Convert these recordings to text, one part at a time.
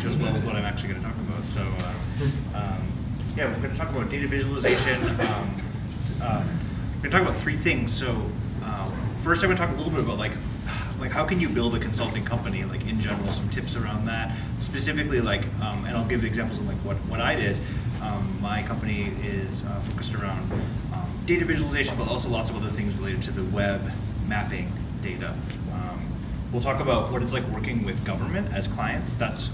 goes well with what I'm actually going to talk about. So, yeah, we're going to talk about data visualization. We're going to talk about three things. So, first, I'm going to talk a little bit about like how can you build a consulting company, like in general, some tips around that. Specifically, like, and I'll give examples of like what I did. My company is focused around data visualization, but also lots of other things related to the web mapping data. We'll talk about what it's like working with government as clients. That's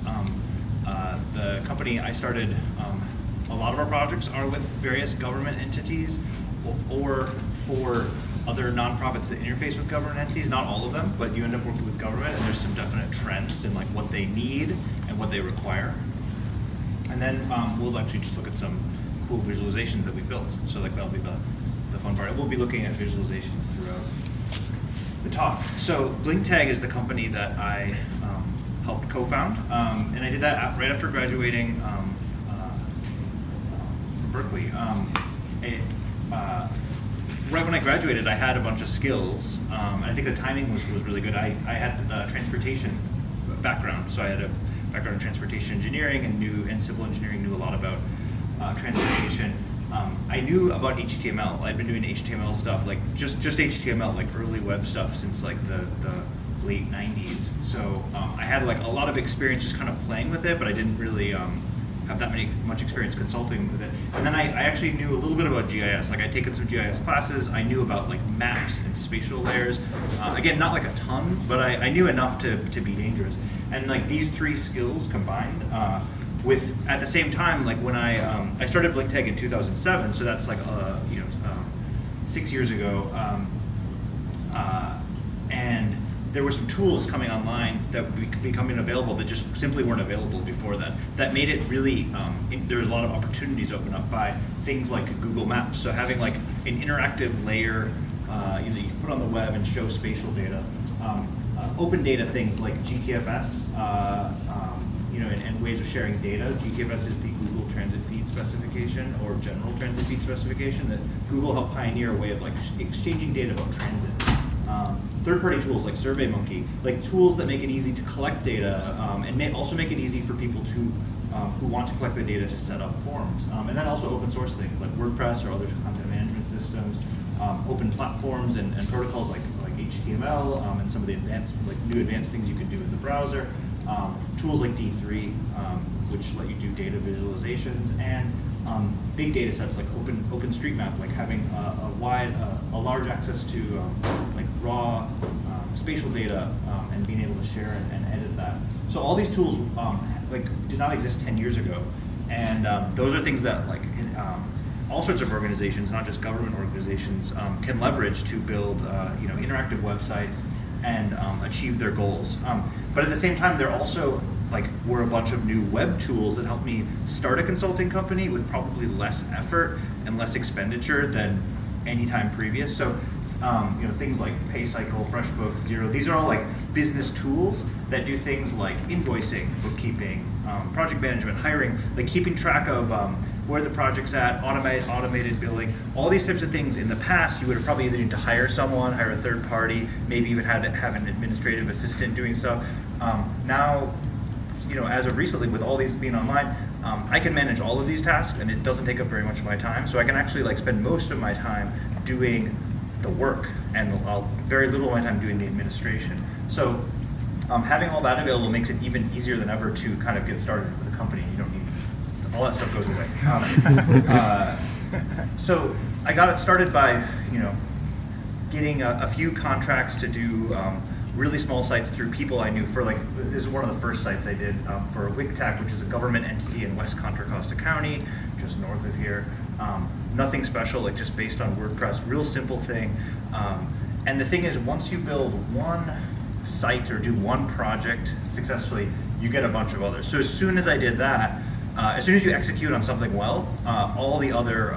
the company I started. A lot of our projects are with various government entities or for other nonprofits that interface with government entities. Not all of them, but you end up working with government, and there's some definite trends in like what they need and what they require. And then we'll actually just look at some cool visualizations that we built. So like that'll be the fun part. We'll be looking at visualizations throughout the talk. So BlinkTag is the company that I helped co-found, and I did that right after graduating from Berkeley. Right when I graduated, I had a bunch of skills, and I think the timing was really good. I had a transportation background, so I had a background in transportation engineering and civil engineering, knew a lot about transportation. I knew about HTML. I'd been doing HTML stuff, like just HTML, like early web stuff since like the late 90s. So I had like a lot of experience just kind of playing with it, but I didn't really have that much experience consulting with it. And then I actually knew a little bit about GIS. Like I'd taken some GIS classes. I knew about like maps and spatial layers. Again, not like a ton, but I knew enough to be dangerous. And like these three skills combined with, at the same time, like when I started BlinkTag in 2007, so that's like 6 years ago, and there were some tools coming online that were becoming available that just simply weren't available before that. That made it really, there were a lot of opportunities opened up by things like Google Maps. So having like an interactive layer that you can put on the web and show spatial data. Open data things like GTFS, and ways of sharing data. GTFS is the Google Transit Feed Specification or General Transit Feed Specification that Google helped pioneer a way of like exchanging data about transit. Third-party tools like SurveyMonkey, like tools that make it easy to collect data and may also make it easy for people to who want to collect the data to set up forms. And then also open source things like WordPress or other content management systems, open platforms and protocols like HTML and some of the new advanced things you can do in the browser. Tools like D3, which let you do data visualizations, and big data sets like OpenStreetMap, like having a large access to like raw spatial data and being able to share and edit that. So all these tools did not exist 10 years ago, and those are things that like all sorts of organizations, not just government organizations, can leverage to build interactive websites and achieve their goals. But at the same time, there also were a bunch of new web tools that helped me start a consulting company with probably less effort and less expenditure than any time previous. So things like PayCycle, FreshBooks, Xero, these are all like business tools that do things like invoicing, bookkeeping, project management, hiring, like keeping track of where the project's at, automated billing, all these types of things. In the past, you would have probably either need to hire someone, hire a third party, maybe even had to have an administrative assistant doing stuff. Now, as of recently, with all these being online, I can manage all of these tasks, and it doesn't take up very much of my time. So I can actually spend most of my time doing the work, and very little of my time doing the administration. So having all that available makes it even easier than ever to kind of get started with a company. You don't need all that stuff goes away. So I got it started by getting a few contracts to do really small sites through people I knew. This is one of the first sites I did for WICTAC, which is a government entity in West Contra Costa County, just north of here. Nothing special, just based on WordPress, real simple thing. And the thing is, once you build one site or do one project successfully, you get a bunch of others. So as soon as I did that, as soon as you execute on something well, all the other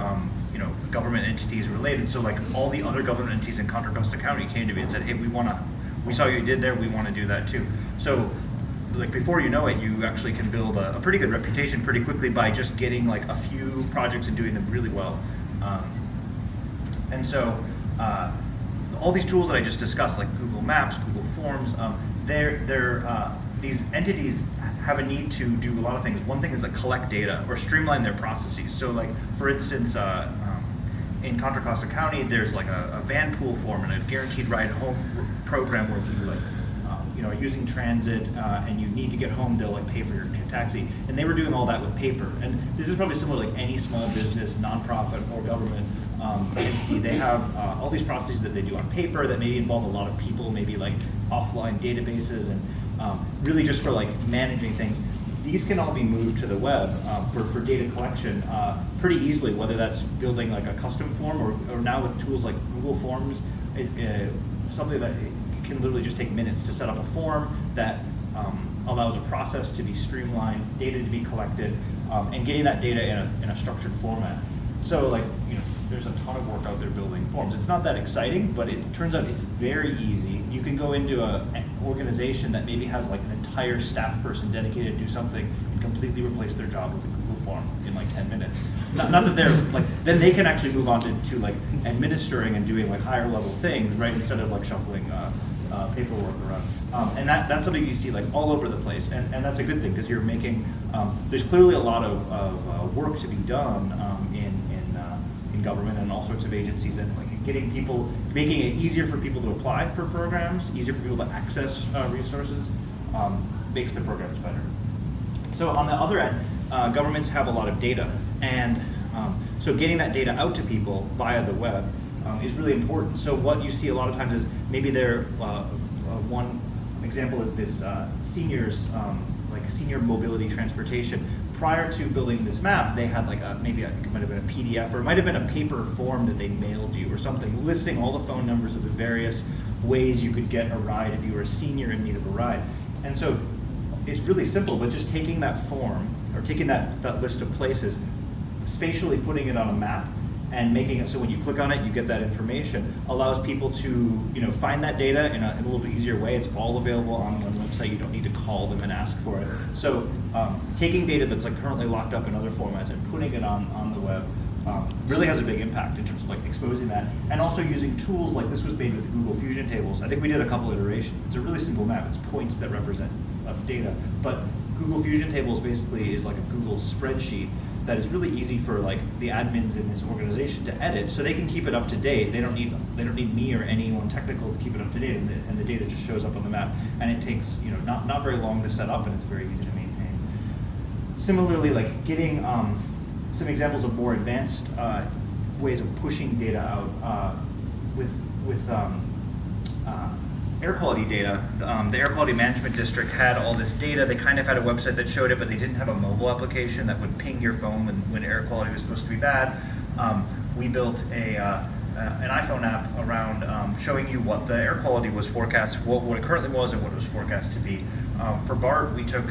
government entities related, so all the other government entities in Contra Costa County came to me and said, hey, we saw what you did there, we want to do that too. So before you know it, you actually can build a pretty good reputation pretty quickly by just getting a few projects and doing them really well. And so all these tools that I just discussed, like Google Maps, Google Forms, they're these entities have a need to do a lot of things. One thing is like collect data or streamline their processes. So like, for instance, in Contra Costa County, there's like a van pool form and a guaranteed ride home program where if you like, are using transit and you need to get home, they'll like pay for your taxi. And they were doing all that with paper. And this is probably similar to like any small business, nonprofit, or government entity. They have all these processes that they do on paper that maybe involve a lot of people, maybe like offline databases, and really just for like managing things. These can all be moved to the web for data collection pretty easily, whether that's building like a custom form or now with tools like Google Forms, something that can literally just take minutes to set up a form that allows a process to be streamlined, data to be collected, and getting that data in a structured format. So like, there's a ton of work out there building forms. It's not that exciting, but it turns out it's very easy. You can go into an organization that maybe has like an entire staff person dedicated to do something and completely replace their job with a Google form in like 10 minutes. Not that they're like, then they can actually move on to like administering and doing like higher level things, right? Instead of like shuffling paperwork around. And that's something you see like all over the place. And that's a good thing because you're making, there's clearly a lot of work to be done in government and all sorts of agencies, and like getting people, making it easier for people to apply for programs, easier for people to access resources, makes the programs better. So on the other end, governments have a lot of data, and so getting that data out to people via the web is really important. So what you see a lot of times is maybe one example is this seniors, like senior mobility transportation. Prior to building this map, they had like maybe I think it might have been a PDF, or it might have been a paper form that they mailed you or something, listing all the phone numbers of the various ways you could get a ride if you were a senior in need of a ride. And so it's really simple, but just taking that form, or taking that list of places, spatially putting it on a map, and making it so when you click on it, you get that information, allows people to find that data in a little bit easier way. It's all available on one website. You don't need to call them and ask for it. So taking data that's like currently locked up in other formats and putting it on the web really has a big impact in terms of like exposing that, and also using tools like this was made with Google Fusion tables. I think we did a couple iterations. It's a really simple map. It's points that represent data, but Google Fusion tables basically is like a Google spreadsheet that is really easy for like the admins in this organization to edit, so they can keep it up to date. They don't need me or anyone technical to keep it up to date, and the data just shows up on the map, and it takes not very long to set up, and it's very easy to maintain. Similarly, like getting some examples of more advanced ways of pushing data out with air quality data. The Air Quality Management District had all this data. They kind of had a website that showed it, but they didn't have a mobile application that would ping your phone when air quality was supposed to be bad. We built an iPhone app around showing you what the air quality was forecast, what it currently was, and what it was forecast to be. For BART, we took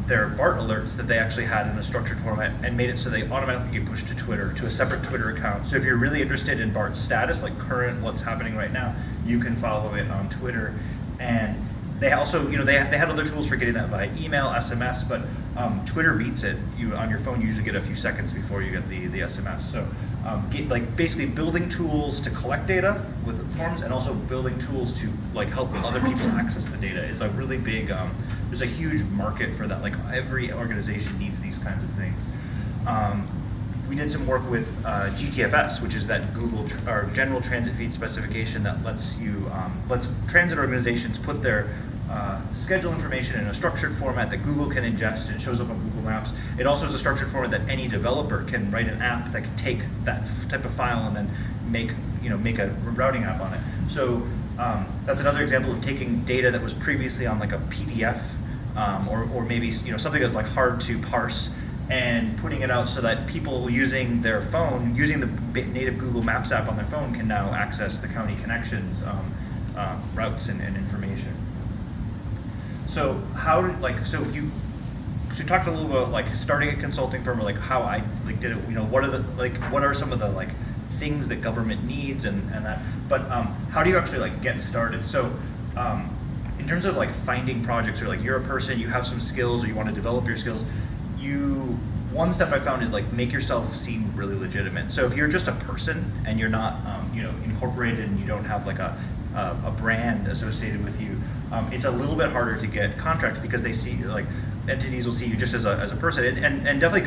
their BART alerts that they actually had in a structured format and made it so they automatically get pushed to Twitter, to a separate Twitter account. So if you're really interested in BART's status, like current what's happening right now, you can follow it on Twitter. And they also, they had other tools for getting that via email, SMS, but Twitter beats it. You on your phone, you usually get a few seconds before you get the SMS. So basically building tools to collect data with forms, and also building tools to like help other people access the data is a really big. There's a huge market for that. Like every organization needs these kinds of things. We did some work with GTFS, which is that Google or General Transit Feed specification that lets transit organizations put their schedule information in a structured format that Google can ingest, and it shows up on Google Maps. It also is a structured format that any developer can write an app that can take that type of file and then make a routing app on it. So that's another example of taking data that was previously on like a PDF or maybe something that's like hard to parse, and putting it out so that people using their phone, using the native Google Maps app on their phone, can now access the county connections routes and information. So so we talked a little about like starting a consulting firm, or like how I like did it. What are some of the like things that government needs and that. But how do you actually like get started? So in terms of like finding projects, or like you're a person, you have some skills, or you want to develop your skills. One step I found is like make yourself seem really legitimate. So if you're just a person and you're not incorporated, and you don't have like a brand associated with you, it's a little bit harder to get contracts because they see, like, entities will see you just as a person, and definitely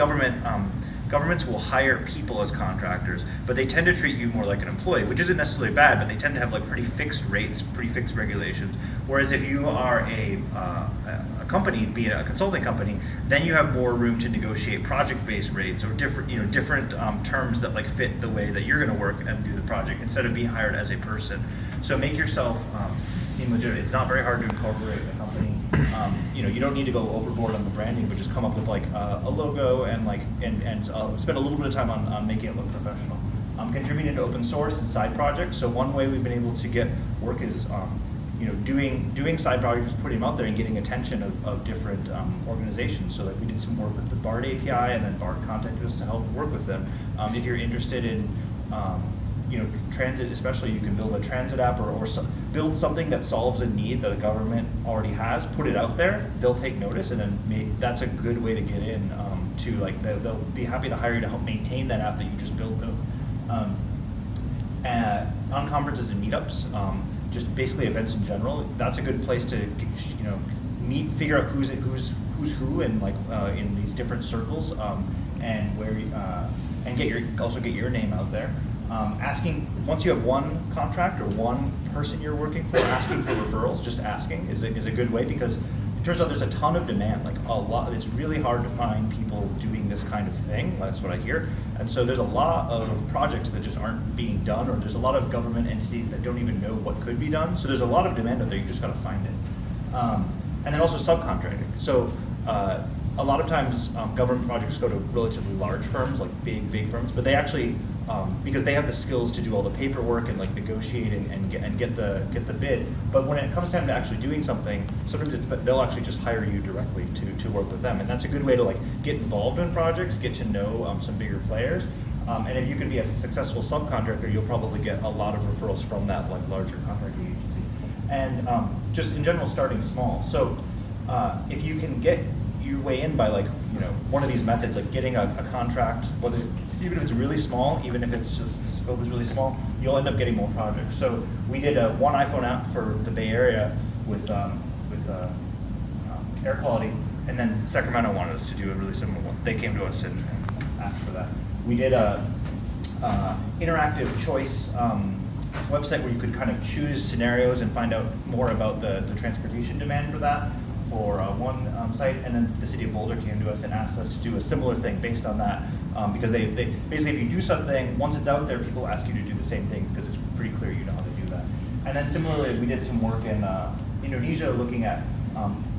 governments will hire people as contractors, but they tend to treat you more like an employee, which isn't necessarily bad, but they tend to have like pretty fixed rates, pretty fixed regulations. Whereas if you are a company, be it a consulting company, then you have more room to negotiate project-based rates or different terms that like fit the way that you're going to work and do the project instead of being hired as a person. So make yourself seem legitimate. It's not very hard to incorporate a company. You don't need to go overboard on the branding, but just come up with like a logo and spend a little bit of time on making it look professional. Contributing to open source and side projects. So one way we've been able to get work is doing side projects, putting them out there and getting attention of different organizations. So like we did some work with the BART API, and then BART contacted us to help work with them. If you're interested in transit, especially, you can build a transit app or build something that solves a need that a government already has, put it out there, they'll take notice, and then that's a good way to get in they'll be happy to hire you to help maintain that app that you just built though. On conferences and meetups, just basically events in general, that's a good place to meet, figure out who's who and in these different circles, and where and get your name out there. Asking, once you have one contract or one person you're working for, asking for referrals, just asking is a good way, because it turns out there's a ton of demand, like a lot. It's really hard to find people doing this kind of thing. That's what I hear. And so there's a lot of projects that just aren't being done, or there's a lot of government entities that don't even know what could be done. So there's a lot of demand out there, you just gotta find it. And then also subcontracting. So a lot of times government projects go to relatively large firms, like big firms, but they actually, because they have the skills to do all the paperwork and like negotiate and get the bid. But when it comes time to actually doing something, sometimes they'll actually just hire you directly to work with them, and that's a good way to like get involved in projects, get to know some bigger players. And if you can be a successful subcontractor, you'll probably get a lot of referrals from that like larger contracting agency. And just in general, starting small. So if you can get your way in by one of these methods, like getting a contract, even if it's really small, even if it's just the scope is really small, you'll end up getting more projects. So we did one iPhone app for the Bay Area with air quality, and then Sacramento wanted us to do a really similar one. They came to us and asked for that. We did a interactive choice website where you could kind of choose scenarios and find out more about the transportation demand for that for one site, and then the city of Boulder came to us and asked us to do a similar thing based on that, because they basically, if you do something, once it's out there, people ask you to do the same thing because it's pretty clear you know how to do that. And then similarly, we did some work in Indonesia looking at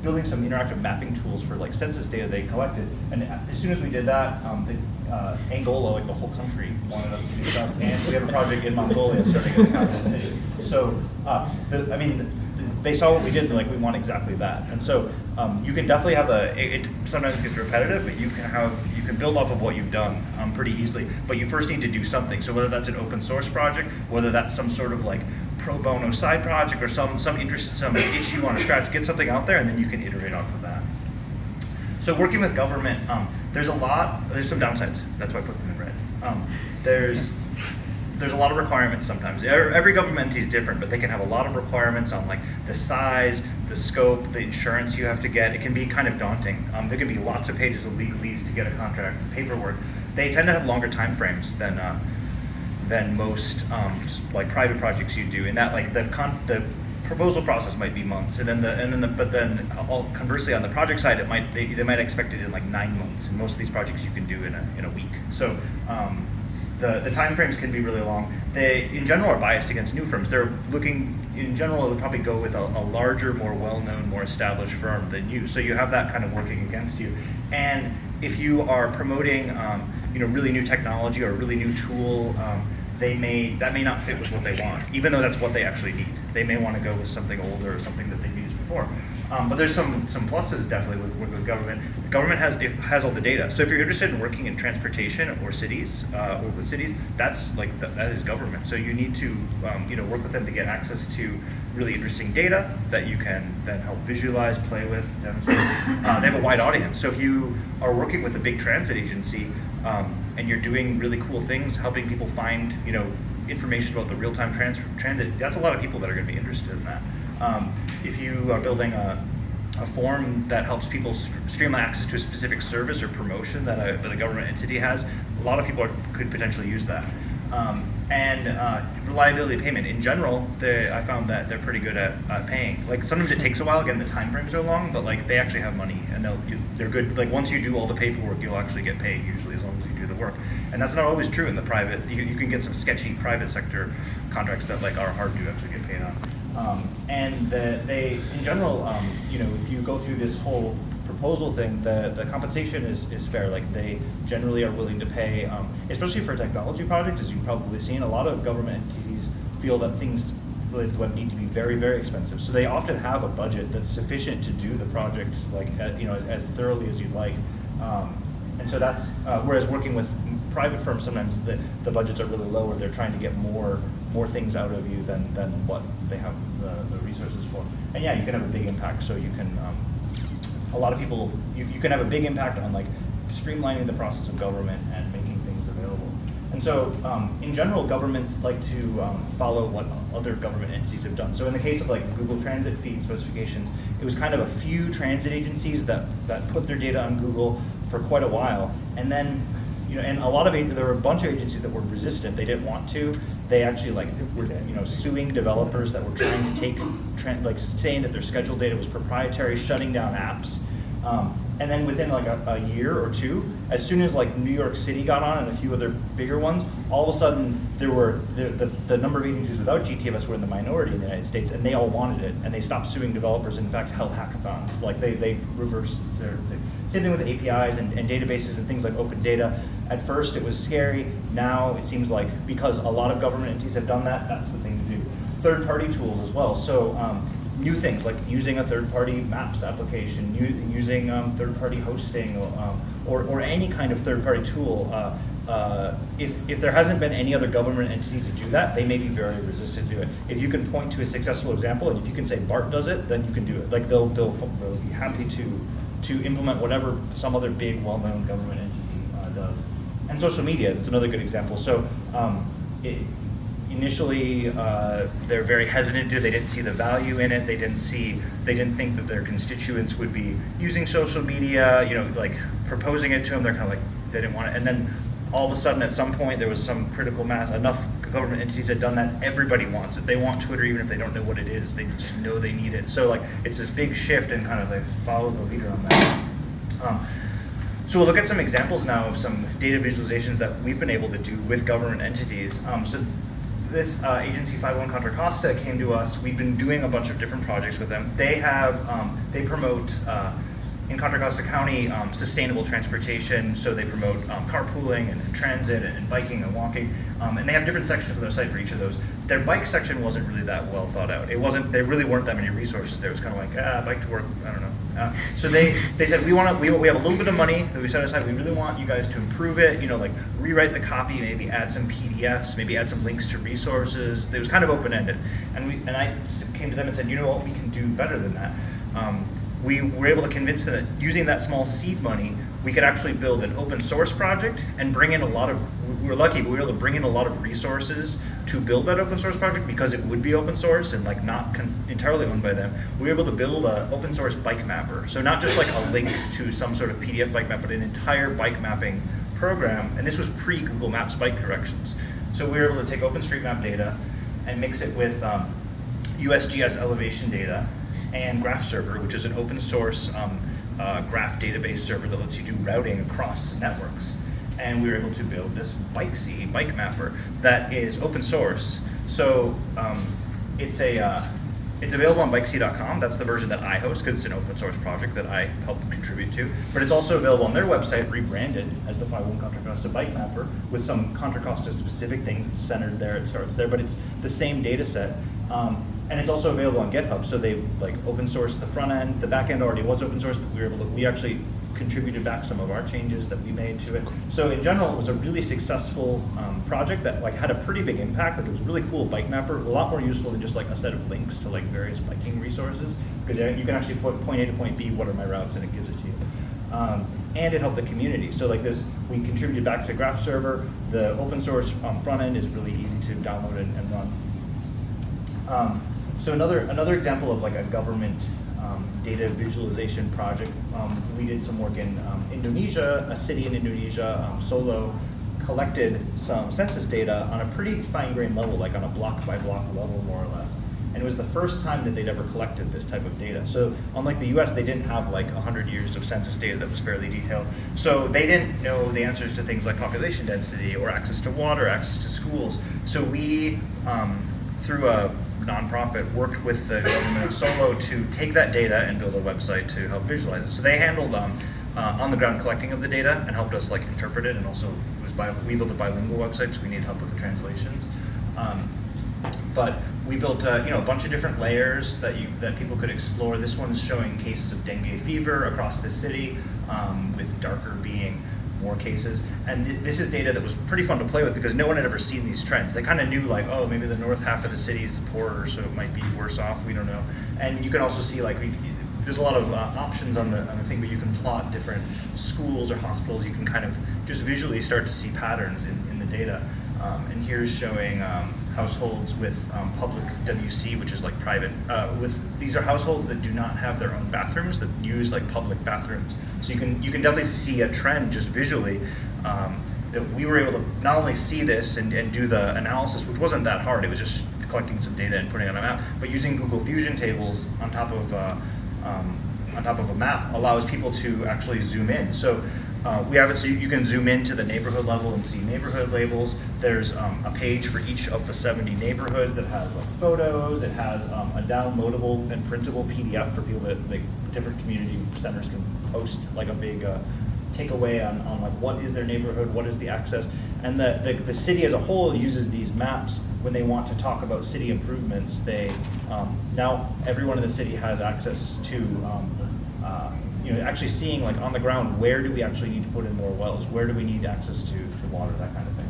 building some interactive mapping tools for like census data they collected, and as soon as we did that, Angola, like the whole country, wanted us to do stuff, and we have a project in Mongolia starting in the capital city. So, they saw what we did, and they're like, we want exactly that. And so you can definitely have it sometimes gets repetitive, but you can build off of what you've done pretty easily. But you first need to do something. So whether that's an open source project, whether that's some sort of like pro bono side project, or some interest, some itch you want to scratch, get something out there, and then you can iterate off of that. So working with government, there's some downsides. That's why I put them in red. There's a lot of requirements sometimes. Every government entity is different, but they can have a lot of requirements on like the size, the scope, the insurance you have to get. It can be kind of daunting. There can be lots of pages of legalese to get a contract, paperwork. They tend to have longer time frames than most like private projects you do. In that, like the proposal process might be months, but then conversely on the project side, they might expect it in like 9 months. And most of these projects you can do in a week. So. The time frames can be really long. They, in general, are biased against new firms. They're looking, in general, they'll probably go with a larger, more well-known, more established firm than you. So you have that kind of working against you. And if you are promoting, really new technology or a really new tool, that may not fit with what they want, even though that's what they actually need. They may want to go with something older or something that they've used before. But there's some pluses definitely with working with government. The government has all the data. So if you're interested in working in transportation or cities, or with cities, that is government. So you need to work with them to get access to really interesting data that you can then help visualize, play with, demonstrate. They have a wide audience. So if you are working with a big transit agency and you're doing really cool things, helping people find information about the real-time transit, that's a lot of people that are going to be interested in that. If you are building a form that helps people streamline access to a specific service or promotion that a government entity has, a lot of people could potentially use that. Reliability of payment. In general, I found that they're pretty good at paying. Like sometimes it takes a while, again, the time frames are long, but like they actually have money and they're good. Like once you do all the paperwork, you'll actually get paid usually as long as you do the work. And that's not always true in the private. You can get some sketchy private sector contracts that like are hard to actually get paid on. They, in general, if you go through this whole proposal thing, the compensation is fair. Like they generally are willing to pay, especially for a technology project, as you've probably seen. A lot of government entities feel that things related to web need to be very, very expensive. So they often have a budget that's sufficient to do the project like as thoroughly as you'd like. And so that's whereas working with private firms, sometimes the budgets are really low, or they're trying to get more things out of you than what they have the resources for. And yeah, you can have a big impact. So you can, a lot of people, you can have a big impact on like streamlining the process of government and making things available. And so in general, governments like to follow what other government entities have done. So in the case of like Google Transit feed specifications, it was kind of a few transit agencies that put their data on Google for quite a while. And then, and there were a bunch of agencies that were resistant. They didn't want to. They actually were suing developers that were trying to take, saying that their scheduled data was proprietary, shutting down apps. And then within like a year or two, as soon as like New York City got on and a few other bigger ones, all of a sudden there were the number of agencies without GTFS were in the minority in the United States, and they all wanted it, and they stopped suing developers. In fact, held hackathons. Like they reversed same thing with APIs and databases and things like open data. At first it was scary. Now it seems like because a lot of government entities have done that, that's the thing to do. Third-party tools as well. So new things like using a third-party maps application, using third-party hosting, or any kind of third-party tool. If there hasn't been any other government entity to do that, they may be very resistant to it. If you can point to a successful example, and if you can say BART does it, then you can do it. Like they'll be happy to implement whatever some other big, well-known government entity does. And social media, that's another good example. So initially, they're very hesitant to do it. They didn't see the value in it. They didn't think that their constituents would be using social media, like proposing it to them. They're kind of like, they didn't want it. And then all of a sudden, at some point, there was some critical mass, enough government entities had done that. Everybody wants it. They want Twitter even if they don't know what it is. They just know they need it. So like, it's this big shift, and kind of like follow the leader on that. So we'll look at some examples now of some data visualizations that we've been able to do with government entities. So this agency 501 Contra Costa came to us. We've been doing a bunch of different projects with them. They promote in Contra Costa County sustainable transportation. So they promote carpooling and transit and biking and walking. And they have different sections on their site for each of those. Their bike section wasn't really that well thought out. There really weren't that many resources there. It was kind of like, bike to work, I don't know. So they said, we have a little bit of money that we set aside. We really want you guys to improve it, like rewrite the copy, maybe add some PDFs, maybe add some links to resources. It was kind of open-ended. And I came to them and said, you know what, we can do better than that. We were able to convince them that using that small seed money, we could actually build an open source project and bring in we were lucky, but we were able to bring in a lot of resources to build that open source project because it would be open source and like not entirely owned by them. We were able to build an open source bike mapper. So not just like a link to some sort of PDF bike map, but an entire bike mapping program. And this was pre-Google Maps bike corrections. So we were able to take OpenStreetMap data and mix it with USGS elevation data and Graph Server, which is an open source graph database server that lets you do routing across networks. And we were able to build this bike mapper that is open source. So it's available on bikesea.com. That's the version that I host because it's an open source project that I helped contribute to. But it's also available on their website, rebranded as the 501 Contra Costa Bike Mapper with some Contra Costa specific things. It's centered there, it starts there, but it's the same data set. And it's also available on GitHub. So they've like open sourced the front end. The back end already was open source, but we actually contributed back some of our changes that we made to it. So in general, it was a really successful project that like had a pretty big impact. Like, it was a really cool bike mapper, a lot more useful than just like a set of links to like various biking resources, because you can actually put point A to point B, what are my routes, and it gives it to you. And it helped the community. So like this, we contributed back to Graph Server. The open source front end is really easy to download and run. So another example of like a government data visualization project, we did some work in Indonesia. A city in Indonesia, Solo, collected some census data on a pretty fine-grained level, like on a block-by-block level, more or less. And it was the first time that they'd ever collected this type of data. So unlike the US, they didn't have like 100 years of census data that was fairly detailed. So they didn't know the answers to things like population density or access to water, access to schools. So we, through a nonprofit, worked with the government of Solo to take that data and build a website to help visualize it. So they handled on-the-ground collecting of the data and helped us like interpret it, and also we built a bilingual website, so we need help with the translations. But we built a bunch of different layers that people could explore. This one's showing cases of dengue fever across the city, with darker being more cases. And this is data that was pretty fun to play with because no one had ever seen these trends. They kind of knew like, oh, maybe the north half of the city is poorer, so it might be worse off. We don't know. And you can also see like there's a lot of options on the thing, but you can plot different schools or hospitals. You can kind of just visually start to see patterns in the data. And here's showing households with public WC, which is like private. These are households that do not have their own bathrooms, that use like public bathrooms. So you can definitely see a trend just visually. That we were able to not only see this and do the analysis, which wasn't that hard. It was just collecting some data and putting it on a map. But using Google Fusion tables on top of a map allows people to actually zoom in. So we have it so you can zoom into the neighborhood level and see neighborhood labels. There's a page for each of the 70 neighborhoods that has like photos. It has a downloadable and printable PDF for people that like different community centers can post like a big takeaway on like what is their neighborhood, what is the access, and the city as a whole uses these maps when they want to talk about city improvements. They now everyone in the city has access to actually seeing like on the ground, where do we actually need to put in more wells, where do we need access to water, that kind of thing.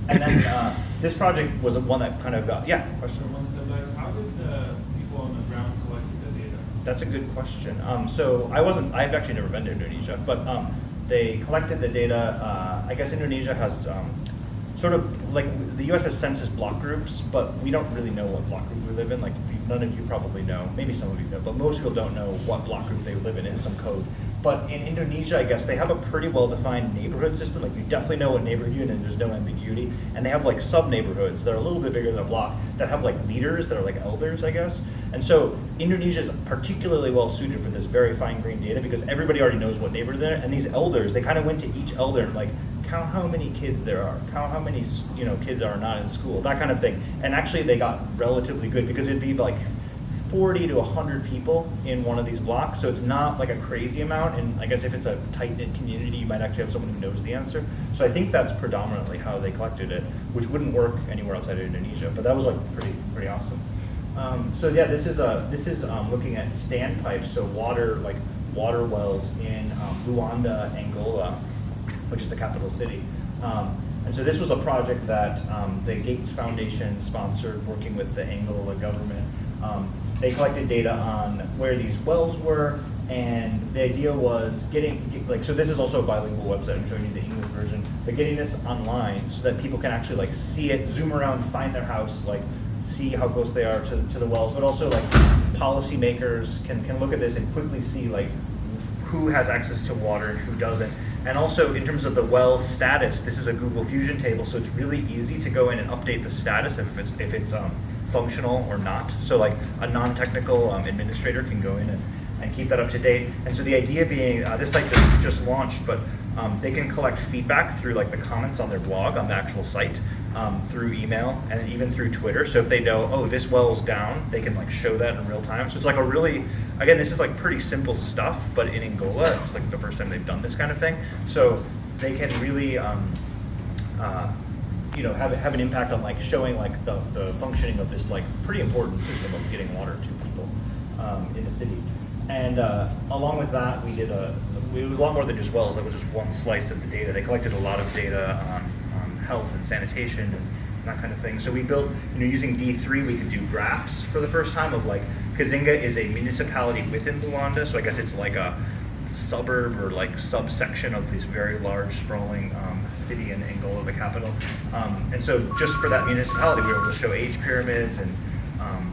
And then this project was one that kind of got, question? How did the people on the ground collect the data? That's a good question. So I've actually never been to Indonesia, but they collected the data. I guess Indonesia has sort of like the US has census block groups, but we don't really know what block group we live in. Like none of you probably know, maybe some of you know, but most people don't know what block group they live in. It has some code. But in Indonesia, I guess they have a pretty well-defined neighborhood system. Like you definitely know what neighborhood you're in, and there's no ambiguity. And they have like sub-neighborhoods that are a little bit bigger than a block that have like leaders that are like elders, I guess. And so Indonesia is particularly well suited for this very fine-grained data because everybody already knows what neighborhood they're in. And these elders, they kind of went to each elder and like count how many kids there are, count how many kids are not in school, that kind of thing. And actually they got relatively good because it'd be like 40 to 100 people in one of these blocks, so it's not like a crazy amount, and I guess if it's a tight-knit community, you might actually have someone who knows the answer. So I think that's predominantly how they collected it, which wouldn't work anywhere outside of Indonesia, but that was like pretty awesome. So yeah, this is looking at standpipes, so water wells in Luanda, Angola, which is the capital city. And so this was a project that the Gates Foundation sponsored, working with the Angola government. They collected data on where these wells were, and the idea was so this is also a bilingual website. I'm showing you the English version, but getting this online so that people can actually like see it, zoom around, find their house, like see how close they are to the wells, but also like policymakers can look at this and quickly see like who has access to water and who doesn't. And also in terms of the well status, this is a Google Fusion table, so it's really easy to go in and update the status if it's functional or not. So like a non-technical administrator can go in and keep that up to date. And so the idea being, this site just launched, but they can collect feedback through like the comments on their blog on the actual site, through email, and even through Twitter. So if they know, oh, this well's down, they can like show that in real time. So it's like again, this is like pretty simple stuff, but in Angola, it's like the first time they've done this kind of thing. So they can really have an impact on like showing like the functioning of this like pretty important system of getting water to people in the city. And along with that, it was a lot more than just wells. That was just one slice of the data. They collected a lot of data on health and sanitation and that kind of thing. So we built, using D3, we could do graphs for the first time of like, Kazinga is a municipality within Luanda, so I guess it's like a suburb or like subsection of this very large sprawling city in Angola, the capital. And so just for that municipality, we were able to show age pyramids and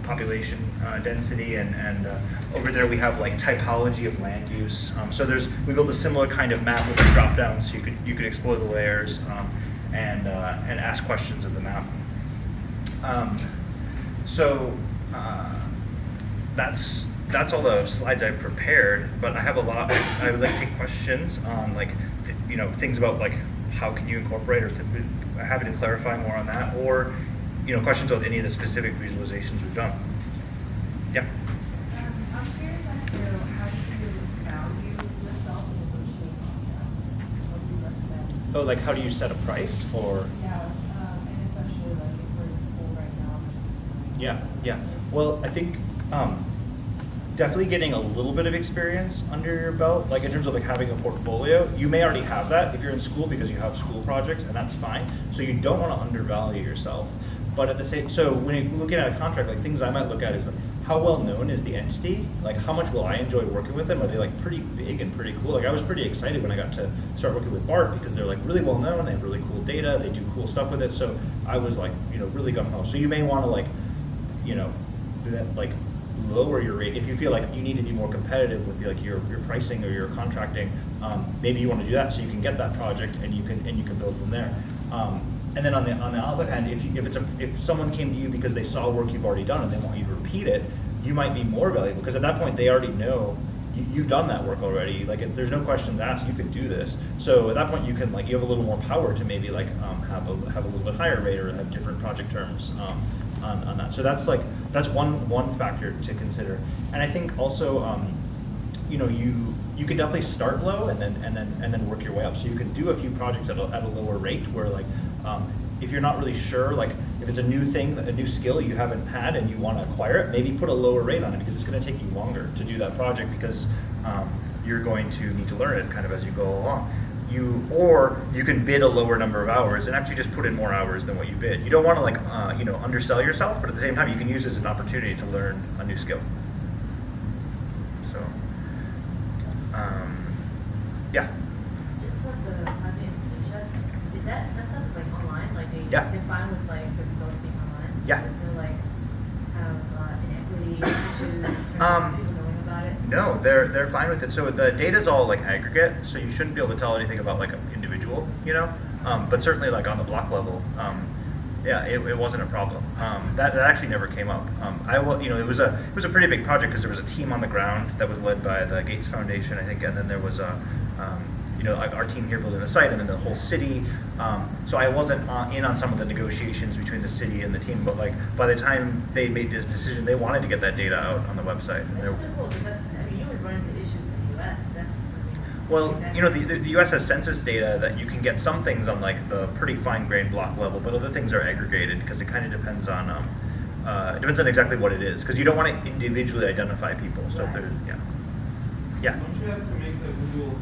population density, and over there we have like typology of land use. So we built a similar kind of map with a drop down, so you could explore the layers and ask questions of the map. That's all the slides I prepared, but I have a lot. I would like to take questions on like things about like how can you incorporate, or happy to clarify more on that, or questions about any of the specific visualizations we've done. Yeah. I'm curious as to how do you value yourself and negotiate contracts? What do you recommend? Oh, like how do you set a price, or? Yeah, and especially like if we're in school right now versus Yeah. Well, I think definitely getting a little bit of experience under your belt, like in terms of like having a portfolio. You may already have that if you're in school because you have school projects, and that's fine. So you don't want to undervalue yourself. But at the same, so when you're looking at a contract, like things I might look at is like, how well known is the entity? Like how much will I enjoy working with them? Are they like pretty big and pretty cool? Like I was pretty excited when I got to start working with BART because they're like really well known, they have really cool data, they do cool stuff with it. So I was like, really gung ho. So you may want to like, lower your rate if you feel like you need to be more competitive with like your pricing or your contracting. Maybe you want to do that so you can get that project and you can build from there. And then on the other hand, if someone came to you because they saw work you've already done and they want you to repeat it, you might be more valuable because at that point they already know you've done that work already. Like there's no questions asked. You could do this. So at that point you can you have a little more power to maybe have a little bit higher rate or have different project terms on that. So that's one factor to consider. And I think also you can definitely start low and then work your way up. So you can do a few projects at a lower rate where if you're not really sure, like if it's a new thing, a new skill you haven't had and you want to acquire it, maybe put a lower rate on it because it's going to take you longer to do that project because you're going to need to learn it kind of as you go along. Or you can bid a lower number of hours and actually just put in more hours than what you bid. You don't want to undersell yourself, but at the same time you can use it as an opportunity to learn a new skill. So, yeah. Just with the project information, is that stuff is like online? Like Yeah. they're fine with like the results being online? Yeah. There's no like kind of inequity issues in terms of people knowing about it? No, they're fine with it. So the data's all like aggregate, so you shouldn't be able to tell anything about like an individual, but certainly like on the block level, it wasn't a problem. That actually never came up. It was a pretty big project because there was a team on the ground that was led by the Gates Foundation, I think, and then there was our team here building the site, and then the whole city. So I wasn't in on some of the negotiations between the city and the team, but like by the time they made this decision, they wanted to get that data out on the website. That's pretty cool because you would run into issues in the US. Well, the U.S. has census data that you can get some things on like the pretty fine-grained block level, but other things are aggregated because it kind of depends on exactly what it is because you don't want to individually identify people. So if they're yeah. Don't you have to make the Google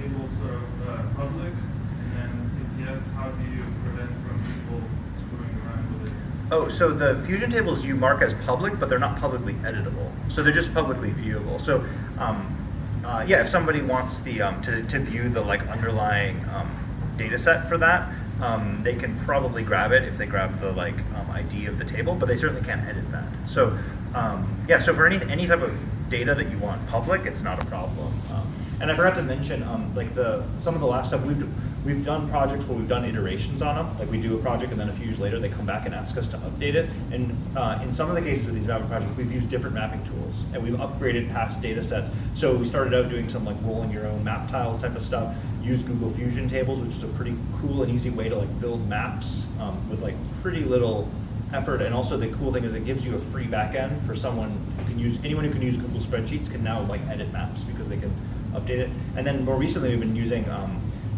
table sort of public? And then if yes, how do you prevent from people screwing around with it? Oh, so the fusion tables you mark as public, but they're not publicly editable. So they're just publicly viewable. So if somebody wants the to view the like underlying data set for that, they can probably grab it if they grab the like ID of the table, but they certainly can't edit that. So so for any type of data that you want public, it's not a problem. And I forgot to mention some of the last stuff we've done projects where we've done iterations on them. Like we do a project and then a few years later they come back and ask us to update it. And in some of the cases of these mapping projects, we've used different mapping tools and we've upgraded past data sets. So we started out doing some like rolling your own map tiles type of stuff, use Google Fusion tables, which is a pretty cool and easy way to like build maps with like pretty little effort. And also the cool thing is it gives you a free backend for anyone who can use Google spreadsheets can now like edit maps because they can update it. And then more recently we've been using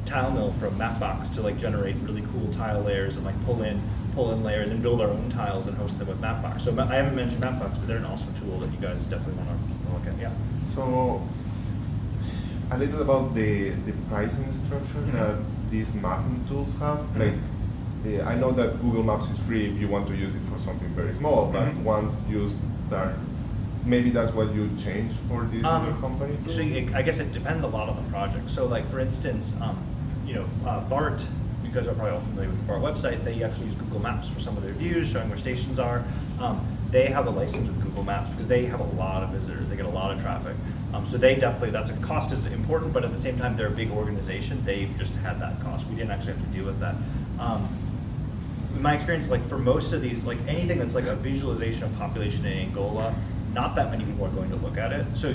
TileMill from Mapbox to like generate really cool tile layers and like pull in layers and build our own tiles and host them with Mapbox. So I haven't mentioned Mapbox, but they're an awesome tool that you guys definitely want to look at. Yeah. So a little about the pricing structure that these mapping tools have. Like I know that Google Maps is free if you want to use it for something very small, but once used that, maybe that's what you change for this other company? So I guess it depends a lot on the project. So like for instance, BART, because we're probably all familiar with the BART website, they actually use Google Maps for some of their views, showing where stations are. they have a license with Google Maps because they have a lot of visitors, they get a lot of traffic. So they definitely, that's a cost is important, but at the same time, they're a big organization, they've just had that cost. We didn't actually have to deal with that. In my experience, like for most of these, like anything that's like a visualization of population in Angola, not that many people are going to look at it. So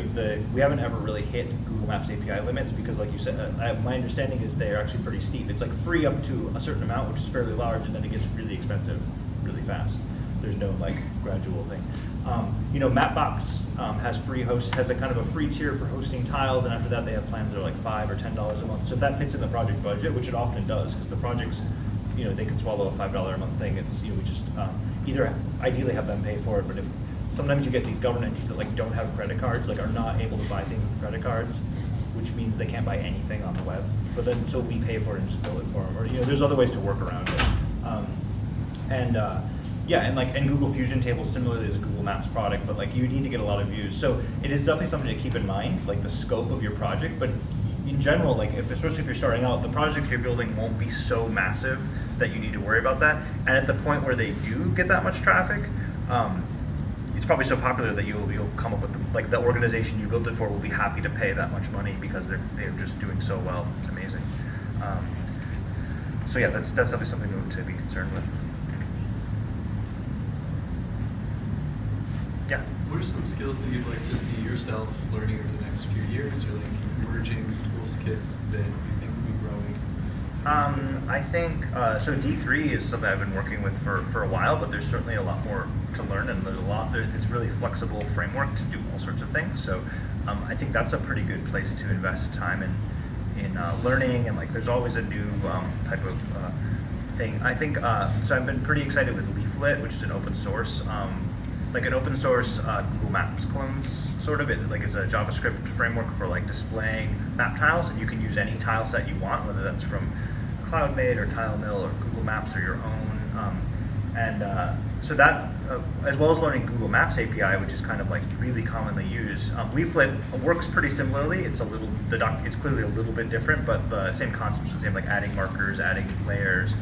we haven't ever really hit Google Maps API limits because, like you said, my understanding is they're actually pretty steep. It's like free up to a certain amount, which is fairly large, and then it gets really expensive really fast. There's no like gradual thing. You know, Mapbox has a kind of a free tier for hosting tiles, and after that they have plans that are like $5 or $10 a month. So if that fits in the project budget, which it often does, because the projects, you know, they can swallow a $5 a month thing. It's, you know, we just either ideally have them pay for it, but if sometimes you get these government entities that like don't have credit cards, like are not able to buy things with credit cards, which means they can't buy anything on the web. But then so we pay for it and just bill it for them, or you know, there's other ways to work around it. Yeah, and Google Fusion Tables similarly is a Google Maps product, but like you need to get a lot of views. So it is definitely something to keep in mind, like the scope of your project. But in general, like especially if you're starting out, the project you're building won't be so massive that you need to worry about that. And at the point where they do get that much traffic, it's probably so popular that you'll come up with like the organization you built it for will be happy to pay that much money because they're just doing so well. It's amazing. So yeah, that's definitely something to be concerned with. Yeah. What are some skills that you'd like to see yourself learning over the next few years, or like emerging tools kits that you think will be growing? I think so. D3 is something I've been working with for a while, but there's certainly a lot more to learn, and it's a really flexible framework to do all sorts of things. So I think that's a pretty good place to invest time in learning, and like there's always a new type of thing. I think so. I've been pretty excited with Leaflet, which is an open source. Like an open source Google Maps clones, sort of. It like it's a JavaScript framework for like displaying map tiles, and you can use any tile set you want, whether that's from CloudMade or TileMill or Google Maps or your own. So that, as well as learning Google Maps API, which is kind of like really commonly used. Leaflet works pretty similarly. It's it's clearly a little bit different, but the same concepts are the same, like adding markers, adding layers.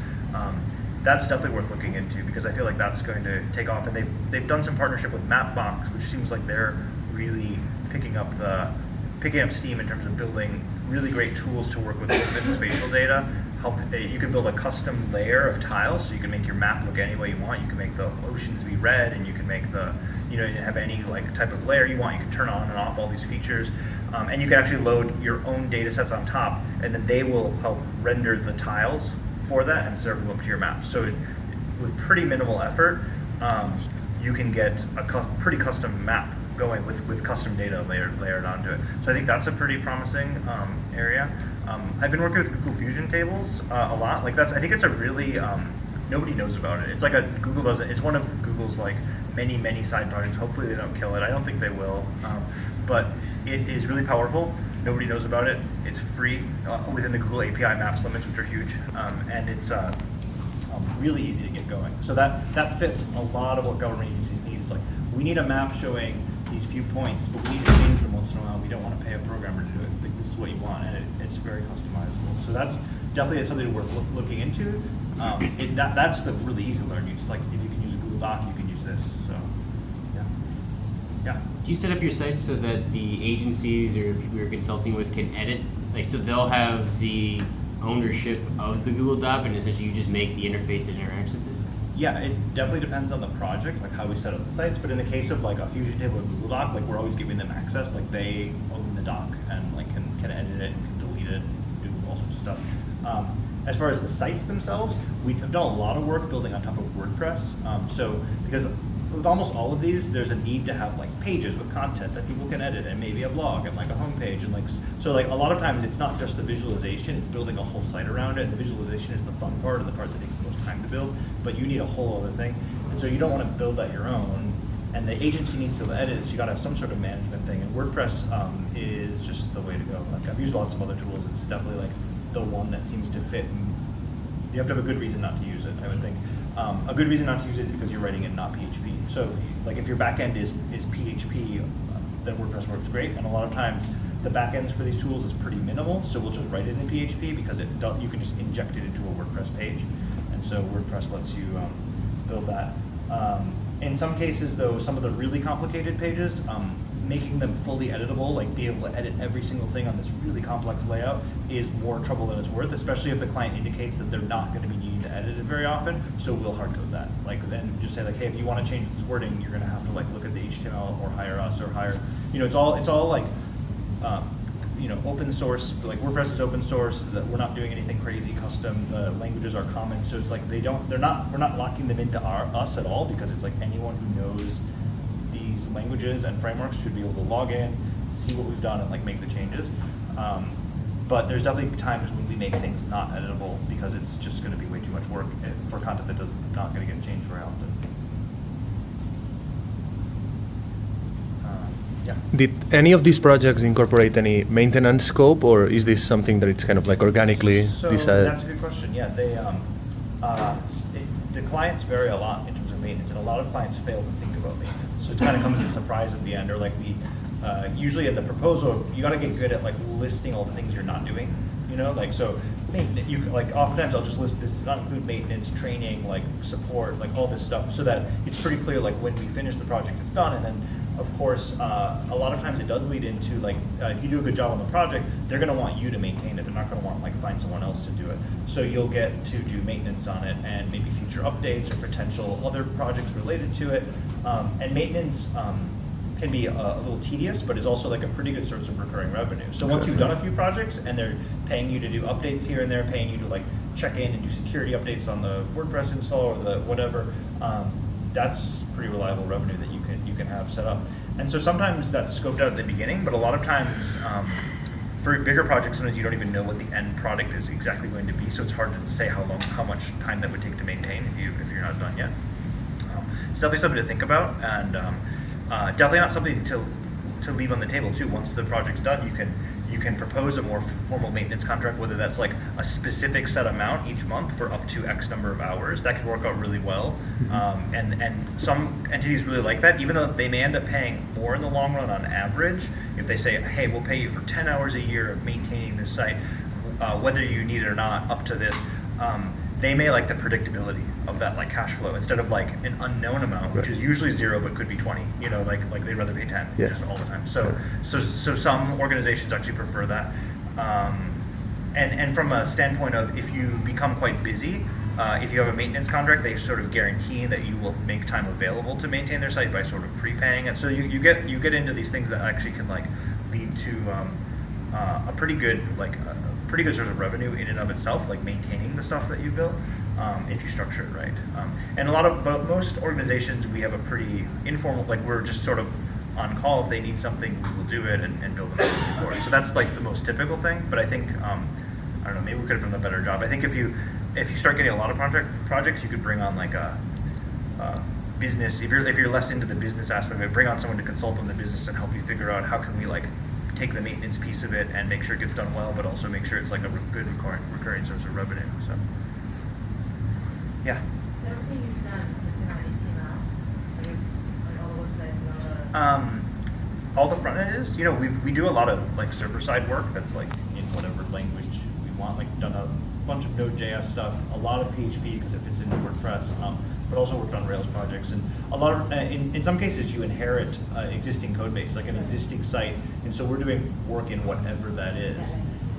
That's definitely worth looking into because I feel like that's going to take off, and they've done some partnership with Mapbox, which seems like they're really picking up steam in terms of building really great tools to work with open spatial data. You can build a custom layer of tiles, so you can make your map look any way you want. You can make the oceans be red, and you can make have any like type of layer you want. You can turn on and off all these features, and you can actually load your own data sets on top, and then they will help render the tiles for that and serve them up to your map. So with pretty minimal effort, you can get a pretty custom map going with custom data layered onto it. So I think that's a pretty promising area. I've been working with Google Fusion Tables a lot. Like I think it's a really, nobody knows about it. It's like it's one of Google's like many side projects. Hopefully they don't kill it. I don't think they will. But it is really powerful. Nobody knows about it. It's free within the Google API Maps limits, which are huge, and it's really easy to get going. So that fits a lot of what government agencies need. It's like, we need a map showing these few points, but we need to change them once in a while. We don't want to pay a programmer to do it. Like, this is what you want, and it's very customizable. So that's definitely something worth looking into. That's the really easy to learn. You just like, if you can use a Google Doc, you can use this. So yeah. Do you set up your site so that the agencies or people you're consulting with can edit? Like, so they'll have the ownership of the Google Doc, and essentially you just make the interface that interacts with it? Yeah, it definitely depends on the project, like how we set up the sites. But in the case of like a Fusion Table or Google Doc, like we're always giving them access. Like they own the doc and like can edit it, and can delete it, do all sorts of stuff. As far as the sites themselves, we have done a lot of work building on top of WordPress. So because with almost all of these, there's a need to have like pages with content that people can edit, and maybe a blog and like a homepage, and like so like a lot of times it's not just the visualization; it's building a whole site around it. And the visualization is the fun part and the part that takes the most time to build. But you need a whole other thing, and so you don't want to build that your own. And the agency needs to be able to edit it, so you got to have some sort of management thing. And WordPress is just the way to go. Like I've used lots of other tools. It's definitely like the one that seems to fit. You have to have a good reason not to use it, I would think. A good reason not to use it is because you're writing in not PHP. So like if your backend is PHP, then WordPress works great. And a lot of times the backends for these tools is pretty minimal. So we'll just write it in PHP because you can just inject it into a WordPress page. And so WordPress lets you build that. In some cases, though, some of the really complicated pages, making them fully editable, like be able to edit every single thing on this really complex layout is more trouble than it's worth, especially if the client indicates that they're not going to be needing to edit it very often. So we'll hard code that. Like then just say like, hey, if you want to change this wording, you're going to have to like look at the HTML or hire us or hire, it's all like, open source. Like WordPress is open source. That we're not doing anything crazy custom. The languages are common, so it's like we're not locking them into us at all, because it's like anyone who knows these languages and frameworks should be able to log in, see what we've done, and like make the changes. But there's definitely times when we make things not editable because it's just going to be way too much work for content that not going to get changed very often. Yeah. Did any of these projects incorporate any maintenance scope, or is this something that it's kind of like organically decided? That's a good question. Yeah, the clients vary a lot in terms of maintenance, and a lot of clients fail to think about maintenance. So it kind of comes as a surprise at the end, or like usually in the proposal, you got to get good at like listing all the things you're not doing. So oftentimes I'll just list this does not include maintenance, training, like support, like all this stuff, so that it's pretty clear like when we finish the project it's done. And then of course a lot of times it does lead into like if you do a good job on the project, they're going to want you to maintain it. They're not going to want like find someone else to do it. So you'll get to do maintenance on it and maybe future updates or potential other projects related to it. And maintenance can be a little tedious, but is also like a pretty good source of recurring revenue. So once you've done a few projects and they're paying you to do updates here and there, paying you to like check in and do security updates on the WordPress install or the whatever, that's pretty reliable revenue that you can have set up. And so sometimes that's scoped out at the beginning, but a lot of times for bigger projects, sometimes you don't even know what the end product is exactly going to be. So it's hard to say how much time that would take to maintain if you're not done yet. It's definitely something to think about, and definitely not something to leave on the table too. Once the project's done, you can propose a more formal maintenance contract, whether that's like a specific set amount each month for up to X number of hours. That can work out really well. And some entities really like that, even though they may end up paying more in the long run on average. If they say, hey, we'll pay you for 10 hours a year of maintaining this site, whether you need it or not, up to this, they may like the predictability of that like cash flow instead of like an unknown amount, which is usually 0 but could be 20. Like they'd rather pay 10 just all the time. So some organizations actually prefer that. And from a standpoint of if you become quite busy, if you have a maintenance contract, they sort of guarantee that you will make time available to maintain their site by sort of prepaying. And so you get into these things that actually can like lead to a pretty good source of revenue in and of itself, like maintaining the stuff that you built, if you structure it right. And but most organizations, we have a pretty informal, like we're just sort of on call. If they need something, we will do it and build them out for it. So that's like the most typical thing. But I think, I don't know, maybe we could have done a better job. I think if you start getting a lot of projects, you could bring on like a business. If you're less into the business aspect of it, bring on someone to consult on the business and help you figure out how can we like take the maintenance piece of it and make sure it gets done well, but also make sure it's like a good recurring source of revenue. So, yeah. So everything you've done has been on HTML, like all the websites and all the. All the front end is, we do a lot of like server side work that's like in whatever language we want. Like we've done a bunch of Node.js stuff, a lot of PHP because it fits into WordPress. But also worked on Rails projects, and a lot of, in some cases you inherit existing code base, like an existing site, and so we're doing work in whatever that is.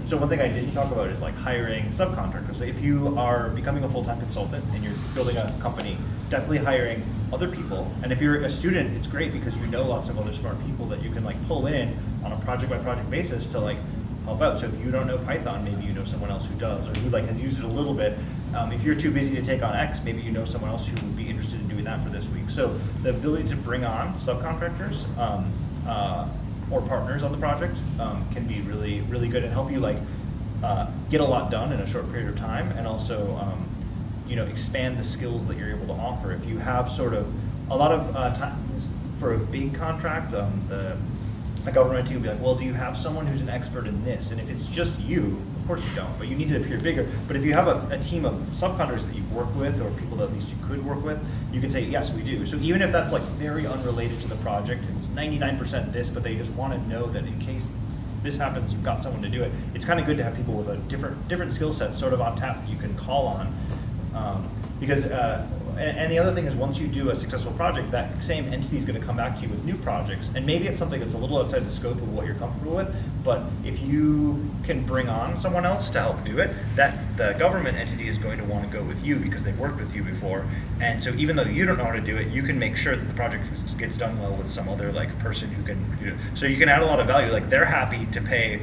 So one thing I didn't talk about is like hiring subcontractors. So if you are becoming a full-time consultant and you're building a company, definitely hiring other people. And if you're a student, it's great because you know lots of other smart people that you can like pull in on a project-by-project basis to like help out. So if you don't know Python, maybe you know someone else who does, or who like has used it a little bit. If you're too busy to take on X, maybe you know someone else who would be interested in doing that for this week. So the ability to bring on subcontractors or partners on the project can be really, really good and help you like get a lot done in a short period of time, and also expand the skills that you're able to offer. If you have sort of a lot of times for a big contract, the government team will be like, well, do you have someone who's an expert in this? And if it's just you, of course you don't, but you need to appear bigger. But if you have a team of subcontractors that you work with, or people that at least you could work with, you can say, yes, we do. So even if that's like very unrelated to the project, it's 99% this, but they just want to know that in case this happens, you've got someone to do it. It's kind of good to have people with a different skill set sort of on tap that you can call on. Because and the other thing is, once you do a successful project, that same entity is going to come back to you with new projects, and maybe it's something that's a little outside the scope of what you're comfortable with, but if you can bring on someone else to help do it, that the government entity is going to want to go with you because they've worked with you before, and so even though you don't know how to do it, you can make sure that the project gets done well with some other like person who can do it. So you can add a lot of value. Like they're happy to pay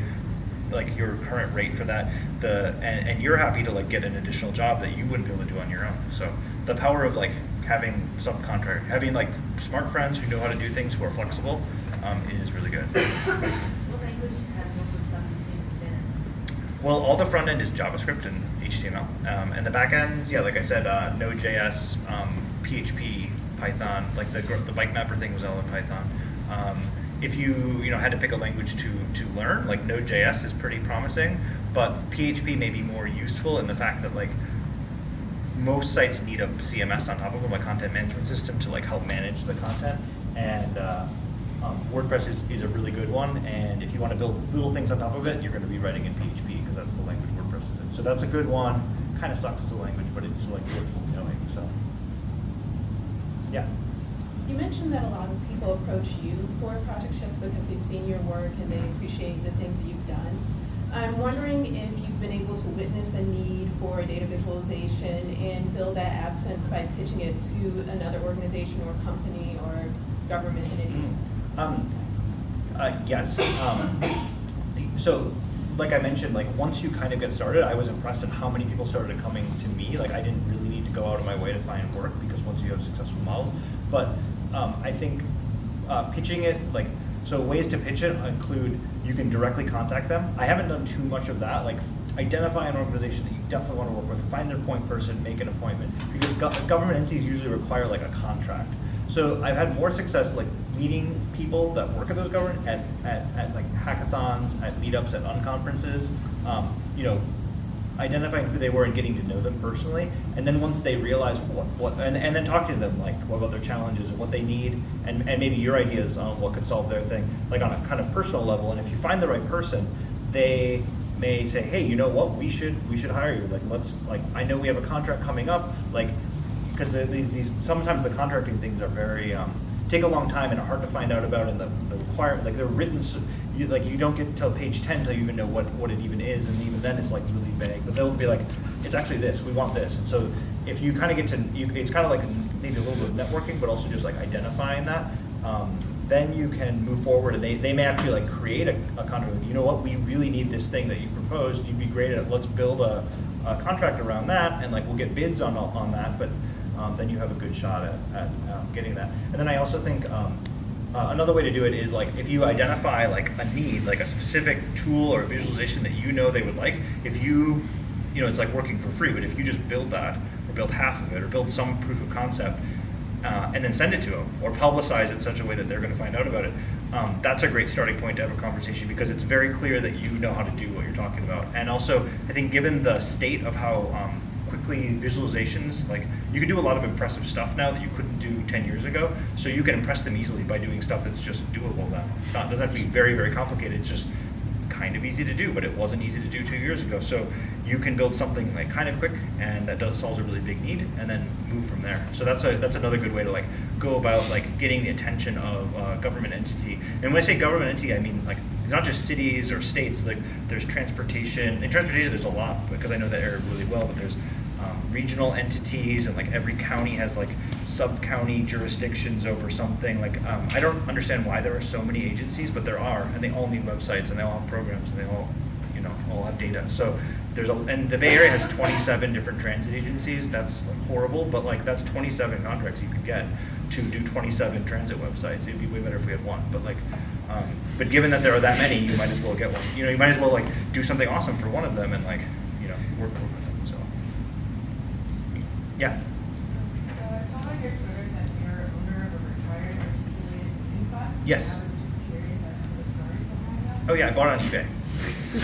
like your current rate for that, and you're happy to like get an additional job that you wouldn't be able to do on your own. So the power of like having subcontract, having like smart friends who know how to do things, who are flexible, is really good. What language has most of the stuff you've seen been? Well, all the front end is JavaScript and HTML, and the back ends, yeah, like I said, Node.js, PHP, Python. Like the bike mapper thing was all in Python. If you had to pick a language to learn, like Node.js is pretty promising, but PHP may be more useful in the fact that like most sites need a CMS on top of them, a content management system, to like help manage the content. And WordPress is a really good one. And if you want to build little things on top of it, you're going to be writing in PHP because that's the language WordPress is in. So that's a good one. Kind of sucks as a language, but it's like worth knowing. So yeah. You mentioned that a lot of people approach you for projects just because they've seen your work and they appreciate the things that you've done. I'm wondering if you've been able to witness a need for data visualization and fill that absence by pitching it to another organization or company or government entity. Yes. So, like I mentioned, like once you kind of get started, I was impressed at how many people started coming to me. Like I didn't really need to go out of my way to find work because once you have successful models. But I think pitching it, like, so ways to pitch it include you can directly contact them. I haven't done too much of that. Like identify an organization that you definitely want to work with, find their point person, make an appointment. Because government entities usually require like a contract. So I've had more success like meeting people that work at those government at like hackathons, at meetups, at unconferences. Identifying who they were and getting to know them personally, and then once they realize and then talking to them like what about their challenges and what they need, and maybe your ideas on what could solve their thing, like on a kind of personal level. And if you find the right person, they may say, hey, you know what, we should hire you. Like I know we have a contract coming up, like because these sometimes the contracting things are very take a long time and are hard to find out about, and the requirement, like they're written, so you don't get till page 10 until you even know what it even is, and even then it's like really vague. But they'll be like, it's actually this, we want this. And so if you kind of get to, it's kind of like maybe a little bit of networking, but also just like identifying that, then you can move forward, and they may actually like create a contract. You know what, we really need this thing that you proposed. You'd be great at it. Let's build a contract around that, and like we'll get bids on that, but then you have a good shot at getting that. And then I also think another way to do it is like if you identify like a need, like a specific tool or visualization that you know they would like, if it's like working for free, but if you just build that, or build half of it, or build some proof of concept, and then send it to them, or publicize it in such a way that they're going to find out about it, that's a great starting point to have a conversation, because it's very clear that you know how to do what you're talking about. And also, I think given the state of how quickly visualizations, like you can do a lot of impressive stuff now that you couldn't do 10 years ago, so you can impress them easily by doing stuff that's just doable now. It doesn't have to be very, very complicated, it's just kind of easy to do, but it wasn't easy to do 2 years ago. So you can build something like kind of quick, and that solves a really big need, and then move from there. So that's another good way to like go about like getting the attention of a government entity. And when I say government entity, I mean like it's not just cities or states. Like there's transportation. In transportation, there's a lot, because I know that area really well. But there's regional entities, and like every county has like sub-county jurisdictions over something. Like I don't understand why there are so many agencies, but there are, and they all need websites, and they all have programs, and they all all have data. So and the Bay Area has 27 different transit agencies. That's like horrible, but like that's 27 contracts you could get to do 27 transit websites. It'd be way better if we had one, but like but given that there are that many, you might as well get one. You might as well like do something awesome for one of them, and like work with them. So yeah. So I saw on your Twitter that you're owner of a retired articulated computing class. Yes. I was just curious as to the story behind that. Oh yeah, I bought it on eBay. So,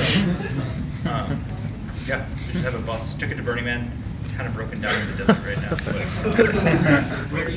yeah, so just have a bus. Took it to Burning Man. It's kind of broken down in the desert right now. But